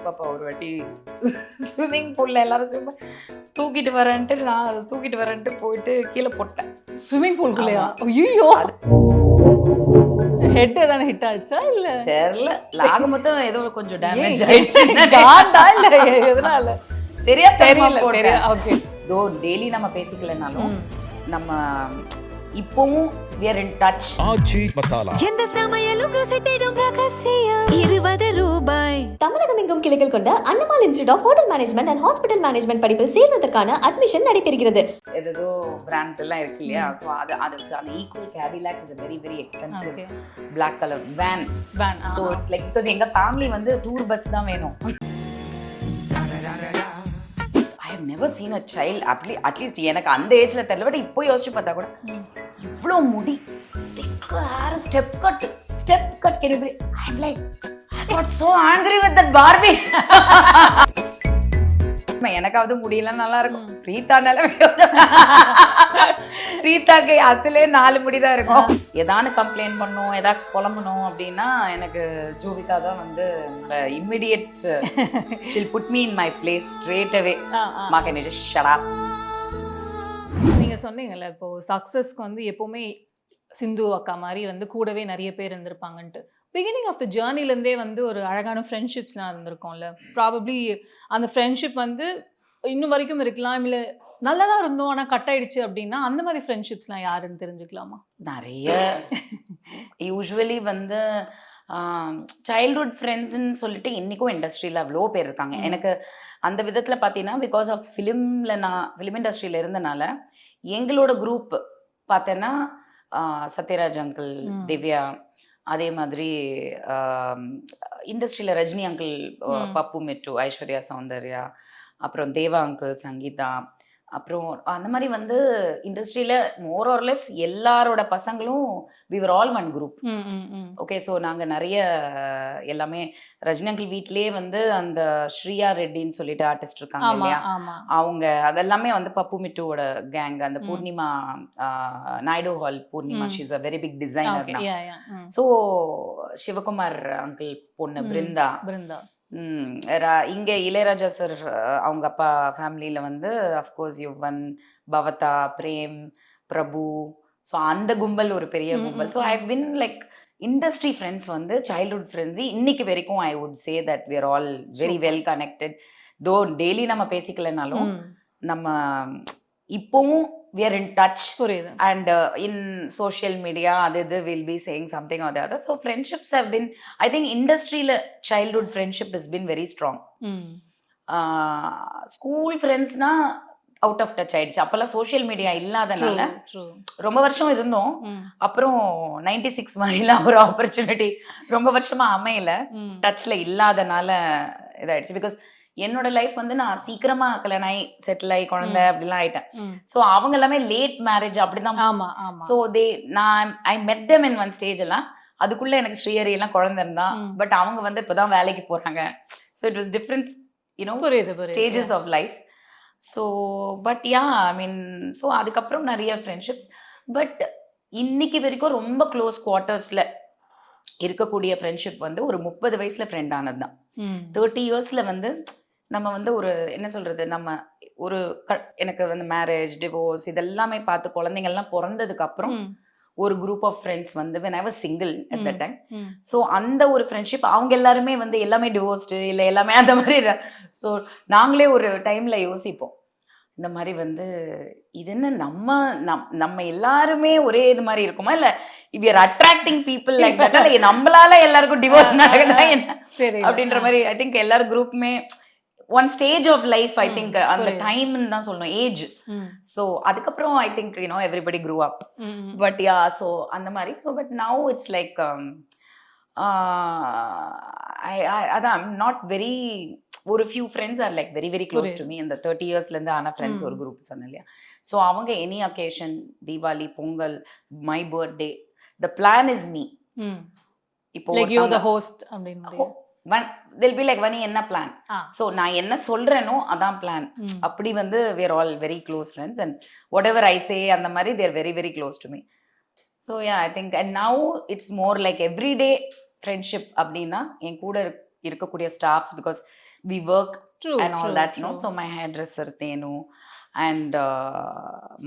பாப்பா ஒரு வாட்டி ஸ்விம்மிங் பூல்ல எல்லாரும் தூக்கிட்டு வரேன்ட்டு போயிட்டு கீழே போட்டேன். ஸ்விம்மிங் பூல்குள்ளயா? ஐயோ, ஹெட் ஏதான ஹிட் ஆச்சா இல்ல தெரியல. லாக மொத்தம் ஏதோ கொஞ்சம் டேமேஜ் ஆயிடுச்சு. காண்டா இல்ல எதனால தெரியல. ஓகே. தோ டெய்லி நம்ம பேசிக்கலனாலும் நம்ம இப்பவும் we are in touch. ஆச்சி மசாலா எந்த சமையலும் ருசி தேடும் ரகசியம் 20 ரூபாய். தமிழகம் எங்கும் கிளைகள் கொண்ட அண்ணமால் institute of hotel management and hospital management படிப்பில் சேர்வதற்கான அட்மிஷன் நடைபெறுகிறது. ஏதோ பிராண்ட்ஸ் எல்லாம் இருக்கு இல்லையா, ஸோ அதுக்கான equal Cadillac is very very expensive black colour van. So it's like because எங்க ஃபேமிலி வந்து டூர் பஸ் தான் வேணும். I have never seen a child, at least எனக்கு அந்த ஏஜ்ல தெரியல, பட் இப்போ யோசிச்சு பார்த்தா கூட இவ்வளோ முடி step cut can you believe? I'm like, I got so angry with that Barbie. எனக்காவது முடியல நல்லா இருக்கும். பிரீத்தாக்கு அசலே 4 முடிதான் இருக்கும். ஏதானு கம்ப்ளைண்ட் பண்ணும், ஏதாவது புலம்பணும் அப்படின்னா எனக்கு ஜோவிகா தான் வந்து immediate she'll put me in my place straight away. Ma, can you just shut up? நீங்க சொன்னீங்கல்ல இப்போ சக்சஸ்க்கு வந்து எப்பவுமே சிந்து அக்கா மாதிரி வந்து கூடவே நிறைய பேர் இருந்திருப்பாங்கன்ட்டு. பிகினிங் ஆஃப் த ஜேர்னிலேருந்தே வந்து ஒரு அழகான ஃப்ரெண்ட்ஷிப்ஸ்லாம் இருந்திருக்கும்ல. ப்ராபப்ளி அந்த ஃப்ரெண்ட்ஷிப் வந்து இன்னும் வரைக்கும் இருக்கலாம், இல்லை நல்லா தான் இருந்தோம் ஆனால் கட் ஆயிடுச்சு அப்படின்னா அந்த மாதிரி ஃப்ரெண்ட்ஷிப்ஸ்லாம் யாருன்னு தெரிஞ்சுக்கலாமா? நிறைய யூஸ்வலி வந்து சைல்ட்ஹுட் ஃப்ரெண்ட்ஸ்ன்னு சொல்லிட்டு இன்றைக்கும் இண்டஸ்ட்ரியில் அவ்வளோ பேர் இருக்காங்க. எனக்கு அந்த விதத்தில் பார்த்தீங்கன்னா பிகாஸ் ஆஃப் நான் ஃபிலிம் இண்டஸ்ட்ரியில் இருந்தனால எங்களோட குரூப் பார்த்தேன்னா சத்யராஜ் அங்கிள், திவ்யா, அதே மாதிரி இண்டஸ்ட்ரியில் ரஜினி அங்கிள், பப்பு மிட்டு, ஐஸ்வர்யா சௌந்தர்யா, அப்புறம் தேவா அங்கிள், சங்கீதா, அப்புறம் அந்த மாதிரி வந்து இண்டஸ்ட்ரியில் மோர் ஆர்லெஸ் எல்லாரோட பசங்களும் we were all one group. Okay, so நாங்கள் நிறைய எல்லாமே ரஜினி அங்கிள் வீட்லேயே வந்து அந்த ஸ்ரீயா ரெட்டின்னு சொல்லிட்டு ஆர்டிஸ்ட் இருக்காங்க இல்லையா, அவங்க அதெல்லாமே வந்து பப்பு மிட்டுவோட கேங். அந்த Poornima Naidu hall Poornima, she's a very big designer. So Sivakumar uncle பொண்ணு பிருந்தா. இங்கே இளையராஜா சார் அவங்க அப்பா ஃபேமிலியில் வந்து அஃப்கோர்ஸ் யுவன், பவதா, பிரேம், பிரபு, ஸோ அந்த கும்பல் ஒரு பெரிய கும்பல். So I have been like industry friends வந்து சைல்ட்ஹுட் ஃப்ரெண்ட்ஸ் இன்னைக்கு வரைக்கும் I would say that we are all very well connected. Though daily நம்ம பேசிக்கலனாலும் நம்ம இப்போவும் we are in touch. And in social media we'll be saying something or the other. So friendships have been, I think industry childhood friendship has been very strong. School friends na out of touch ஆயிடுச்சு. அப்பெல்லாம் social media இல்லாதனால ரொம்ப வருஷம் இருந்தோம். அப்புறம் 96 மாதிரிலாம் ஒரு opportunity ரொம்ப வருஷமா அமையல, டச்ல இல்லாதனால இதாயிடுச்சு. பிகாஸ் என்னோட லைஃப் வந்து நான் சீக்கிரமா கல்யாணம் ஆகி செட்டில் ஆகி குழந்தை அப்படிலாம் ஆயிட்டேன். ஸோ அவங்க எல்லாமே லேட் மேரேஜ் அப்படிதான். ஸோ ஐ மெட் தெம் இன் ஒன் ஸ்டேஜ் எல்லாம். அதுக்குள்ள எனக்கு ஸ்ரீஹரி எல்லாம் குழந்தை இருந்தான். பட் அவங்க வந்து இப்போதான் வேலைக்கு போறாங்க. So it was different stages of life. So but yeah I mean, so அதுக்கப்புறம் நிறைய ஃப்ரெண்ட்ஷிப்ஸ். பட் இன்னைக்கு வரைக்கும் ரொம்ப க்ளோஸ் குவார்ட்டர்ஸ்ல இருக்கக்கூடிய ஃப்ரெண்ட்ஷிப் வந்து ஒரு 30 வயசுல ஃப்ரெண்ட் ஆனது தான். 30 இயர்ஸ்ல வந்து நம்ம வந்து ஒரு என்ன சொல்றது, நம்ம ஒரு எனக்கு வந்து மேரேஜ், டிவோர்ஸ் இதெல்லாமே பார்த்து குழந்தைங்கள்லாம் பிறந்ததுக்கு அப்புறம் ஒரு குரூப் ஆஃப் ஃப்ரெண்ட்ஸ் வந்து when I was single at that time. So அந்த ஒரு ஃப்ரெண்ட்ஷிப் அவங்க எல்லாருமே வந்து எல்லாமே டிவோர்ஸ்டு இல்லை எல்லாமே அந்த மாதிரி. ஸோ நாங்களே ஒரு டைம்ல யோசிப்போம், இந்த மாதிரி வந்து இது என்ன நம்ம எல்லாருமே ஒரே இது மாதிரி இருக்குமா, இல்ல if we are attracting people like that, இல்ல நம்மளால எல்லாருக்கும் டிவோர்ஸ் நடக்குதா என்ன அப்படின்ற மாதிரி. ஐ திங்க் எல்லாரும் குரூப்புமே one stage of life, I think அந்த டைம்னு தான் சொல்லணும், ஏஜ். ஸோ அதுக்கப்புறம் I think everybody grew up. But yeah, so அந்த மாதிரி. So but now it's like அதான் நாட் வெரி, ஒரு few friends are like very very close to me. இந்த 30 இயர்ஸ்லேருந்து ஆன ஃப்ரெண்ட்ஸ் ஒரு குரூப் சொன்னேன் இல்லையா. ஸோ அவங்க any occasion, Deepavali, Pongal, my birthday, the plan is me. இப்போ they'll be like, வனி என்ன பிளான், ஸோ நான் என்ன சொல்றேனோ அதான் பிளான். அப்படி வந்து we are all very close friends and whatever I say அந்த மாதிரி they are very very close to me. So yeah, I think and now it's more like everyday friendship. அப்படின்னா என் கூட இருக்கக்கூடிய staffs because we work True, and all true, that, no? true. So my hairdresser Thenu and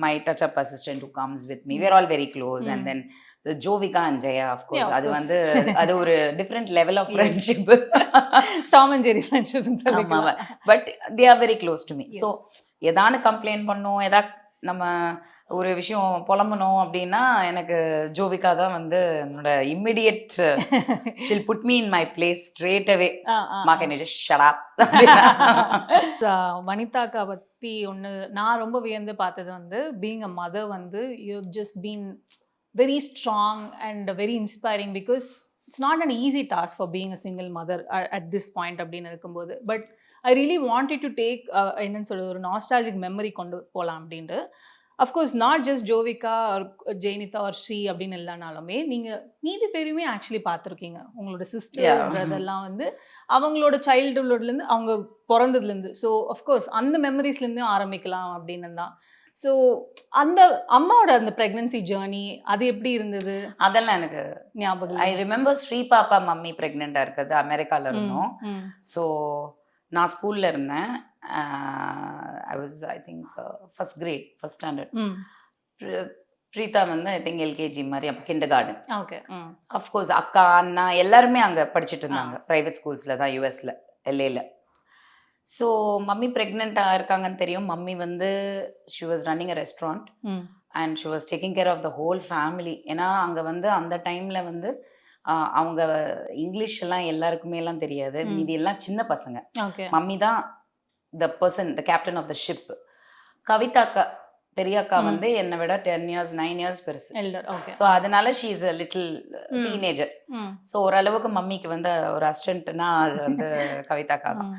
my touch-up assistant who comes with me, we're all very close. And then the Jovika and Jaya, of course, Yeah, of அது course. வந்து அது ஒரு different level of Yes. friendship. Tom and Jerry friendship னு ஆமா, சொல்லிக்கலாம். but they are very close to me. Yes. So ஏதானு complaint பண்ணோம், நம்ம ஒரு விஷயம் புலம்பணும் அப்படின்னா எனக்கு ஜோவிகா தான் வந்து என்னோட immediate she'll put me in my place straight away. Ma, can you just shut up? வனிதாக்கா பத்தி ஒன்று நான் ரொம்ப வியந்து பார்த்தது வந்து பீங் அ மதர் வந்து you just been very strong and very inspiring because it's not an easy task for being a single mother at this point அப்படின்னு இருக்கும்போது but I really wanted to take என்னன்னு சொல்றது ஒரு nostalgic memory கொண்டு போகலாம் அப்படின்ட்டு of course not just Jovika or Jayanitha or Shri அப்படின்னு இல்லைனாலுமே நீங்கள் மீதி பேருமே ஆக்சுவலி பார்த்துருக்கீங்க உங்களோட சிஸ்டர்ன்றதெல்லாம் வந்து அவங்களோட சைல்டுஹுட்லேருந்து அவங்க பிறந்ததுலேருந்து ஸோ அஃப்கோர்ஸ் அந்த மெமரிஸ்லேருந்து ஆரம்பிக்கலாம் அப்படின்னு தான் ஸோ அந்த அம்மாவோட அந்த ப்ரெக்னன்சி ஜேர்னி அது எப்படி இருந்தது அதெல்லாம் எனக்கு ஞாபகம் ஐ ரிமெம்பர் ஸ்ரீ பாப்பா மம்மி ப்ரெக்னெண்ட்டாக இருக்கிறது அமெரிக்காவில் இருந்தோம். ஸோ நான் ஸ்கூலில் இருந்தேன். I was I think first grade first standard. Preetha வந்து ஐ திங்க் எல்கேஜி மாதிரி அப்போ கிண்டர் கார்டன். ஓகே. அஃப்கோர்ஸ் அக்கா அண்ணா எல்லாருமே அங்கே படிச்சுட்டு இருந்தாங்க ப்ரைவேட் ஸ்கூல்ஸில் தான் யூஎஸில் எல்ஏல. ஸோ மம்மி ப்ரெக்னெண்ட்டாக இருக்காங்கன்னு தெரியும். மம்மி வந்து she was running a restaurant and she was taking care of the whole family. ஏன்னா அங்கே வந்து அந்த டைமில் வந்து அவங்க இங்கிலீஷ் எல்லாம் எல்லாருக்குமே எல்லாம் தெரியாது, மீதி எல்லாம் சின்ன பசங்க. மம்மி தான் the person, the captain of the ship. கவிதாக்கா பெரியாக்கா வந்து என்னை விட 10 years 9 years பெருசு. ஸோ அதனால she is a little teenager. So ஓரளவுக்கு மம்மிக்கு வந்து ஒரு அசிஸ்டன்ட்னா அது வந்து கவிதாக்கா தான்.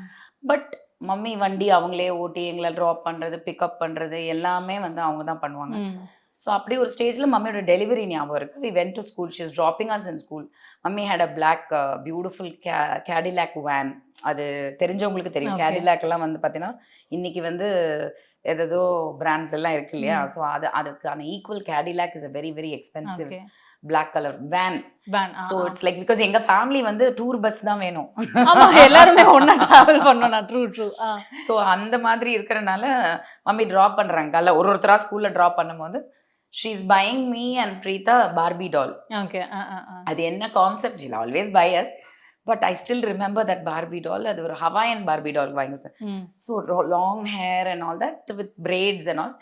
பட் மம்மி வண்டி அவங்களே ஓட்டி எங்களை ட்ராப் பண்ணுறது பிக்கப் பண்ணுறது எல்லாமே வந்து அவங்க தான் பண்ணுவாங்க. ஸோ அப்படி ஒரு ஸ்டேஜில் மம்மியோட டெலிவரி ஞாபகம் இருக்குது. We went to school, she is dropping us in school. Mummy had a black beautiful Cadillac van. அது தெரிஞ்சவங்களுக்கு தெரியும். கேடிலாக்லாம் வந்து பார்த்தீங்கன்னா இன்னைக்கு வந்து ஏதோ பிராண்ட்ஸ் எல்லாம் இருக்கு இல்லையா. ஸோ அதுக்கான equal Cadillac is a very very expensive black colour van. So it's like because எங்கள் ஃபேமிலி வந்து டூர் பஸ் தான் வேணும், எல்லாருமே ஒன்றா ட்ராவல் பண்ணணும். True true. ஸோ அந்த மாதிரி இருக்கிறனால மம்மி ட்ராப் பண்ணுறாங்க. காலைல ஒருத்தராக ஸ்கூலில் ட்ராப் பண்ணும்போது she is buying me and Preeta Barbie doll. Okay. அது என்ன concept? she'll always buy us, but I still remember that Barbie doll. அது ஒரு Hawaiian Barbie doll வாங்கினேன். So long hair and all that with braids and all.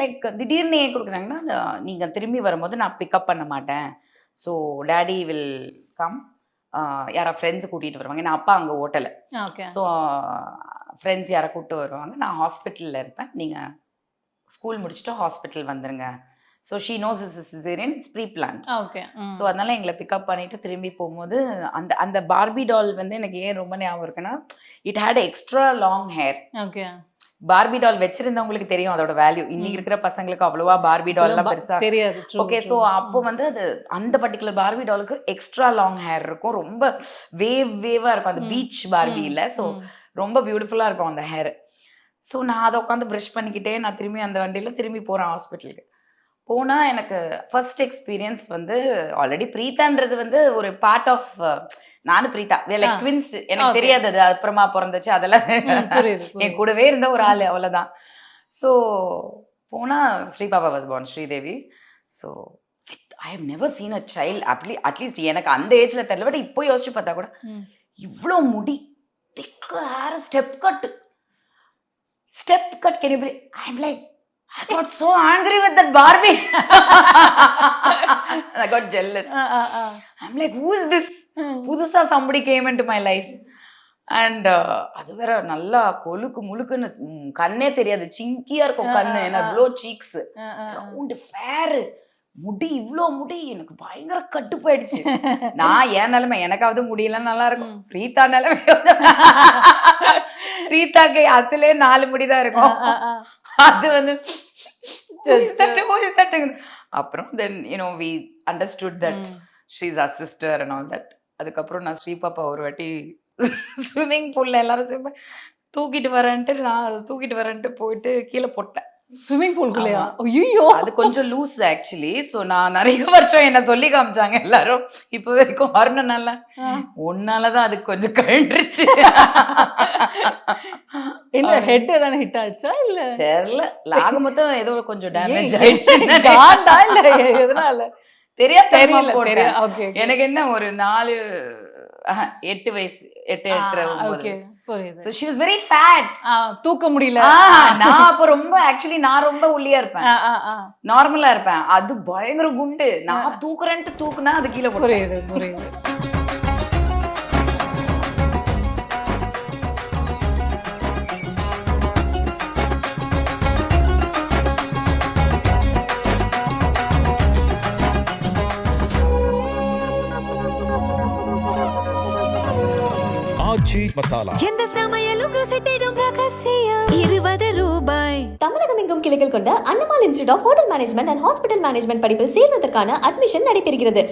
Like திடீர்னு ஏன் கொடுக்குறாங்கன்னா, நீங்கள் திரும்பி வரும்போது நான் பிக்கப் பண்ண மாட்டேன், ஸோ டேடி வில் கம், யாரா ஃப்ரெண்ட்ஸை கூட்டிகிட்டு வருவாங்க. நான் அப்பா அங்கே ஓட்டலை. ஸோ ஃப்ரெண்ட்ஸ் யாரை கூப்பிட்டு வருவாங்க, நான் ஹாஸ்பிட்டலில் இருப்பேன், நீங்கள் ஸ்கூல் முடிச்சுட்டு ஹாஸ்பிட்டல் வந்துருங்க. So she knows is caesarean, it's pre plan. So அதனால எங்களை பிக்கப் பண்ணிட்டு திரும்பி போகும்போது அந்த பார்பி டால் வந்து எனக்கு ஏன் ரொம்ப ஞாபகம் இருக்குன்னா, it had extra long hair. Barbie doll வச்சிருந்தவங்களுக்கு தெரியும் அதோட வேல்யூ. இன்னைக்கு இருக்கிற பசங்களுக்கு அவ்வளவா பார்பி டால்லாம் பெருசா தெரியாது. ஓகே. ஸோ அப்போ வந்து அது அந்த பர்டிகுலர் பார்பி டாலுக்கு எக்ஸ்ட்ரா லாங் ஹேர் இருக்கும், ரொம்ப வேவா இருக்கும். அந்த பீச் பார்பி இல்லை, ஸோ ரொம்ப பியூட்டிஃபுல்லா இருக்கும் அந்த ஹேர். ஸோ நான் அதை உட்காந்து ப்ரஷ் பண்ணிக்கிட்டே நான் திரும்பி அந்த வண்டியில் திரும்பி போகிறேன் ஹாஸ்பிட்டலுக்கு. போனால் எனக்கு ஃபர்ஸ்ட் எக்ஸ்பீரியன்ஸ் வந்து ஆல்ரெடி பிரீத்தான்றது வந்து ஒரு பார்ட் ஆஃப் நானும் பிரீத்தா லைக் ட்வின்ஸ். எனக்கு தெரியாது அது அப்புறமா பிறந்துச்சு, அதெல்லாம் என் கூடவே இருந்த ஒரு ஆள், அவ்வளோதான். ஸோ போனால் ஸ்ரீபாபா was born, Sridevi. So I have never seen a child at least எனக்கு அந்த ஏஜில் தெரியல, பட் இப்போ யோசிச்சு பார்த்தா கூட இவ்வளோ முடி, திக்கு hair, step cut, can you believe? I'm like, I got so angry with that Barbie. I got jealous. I'm like, who is this? புதுசா somebody came into my life. And அது வேற நல்லா கொழுக்கு முழுக்குன்னு, கண்ணே தெரியாது, சிங்கியா இருக்கும் கண்ணு, ஏன்னா இவ்வளோ சீக்ஸ், ரவுண்டு ஃபேரு, முடி இவ்வளோ முடி. எனக்கு பயங்கர கட்டுப்பாயிடுச்சு. நான் ஏன் நிலைமை, எனக்காவது முடியெல்லாம் நல்லா இருக்கும். பிரீத்தா நிலைமை, பிரீத்தாக்கு அசலே 4 முடிதான் இருக்கும். அது வந்து அப்புறம் தென் we understood that she's our sister and all that. அதுக்கப்புறம் நான் ஸ்ரீபாப்பா ஒரு வாட்டி ஸ்விம்மிங் பூல்ல எல்லாரும் தூக்கிட்டு வரேன்ட்டு போயிட்டு கீழே போட்டேன். ஸ்விம்மிங் பூல்குள்ளயா? ஐயோ! அது கொஞ்சம் லூஸ் ஆக்சுவலி. ஸோ நான் நிறைய வருஷம் என்ன சொல்லி காமிச்சாங்க எல்லாரும். இப்போ வரைக்கும் வரணும்னால உன்னாலதான் அதுக்கு கொஞ்சம் கழண்டுருச்சு. என்ன ஹெட் ஏதாவது ஹிட் ஆச்சா இல்ல தெரியல. லாக மொத்தம் ஏதோ கொஞ்சம் டேமேஜ் ஏன் ஆயிடுச்சு. காண்டா இல்ல எதனால? தெரியாத தெரியல போட்டேன். தெரியல. ஓகே எனக்கு என்ன ஒரு 8 வயசு 8 8 ஓகே புரியுது. So she was very fat. தூக்க முடியல. நான் அப்ப ரொம்ப ஆக்சுவலி நான் ரொம்ப ஒல்லியா இருப்பேன். நார்மலா இருப்பேன். அது பயங்கர குண்டு. நான் தூக்குறேன்ட்டு தூக்குனா அது கீழே போடும். புரியுது புரியுது. ஆச்சி மசாலா எந்த சமையலும் ருசி தேடும் ரகசியம் 20 ரூபாய். தமிழகம் எங்கும் கிளைகள் கொண்ட அண்ணமால் institute of hotel management and hospital management படிப்பில் சேர்வதற்கான அட்மிஷன் நடைபெறுகிறது.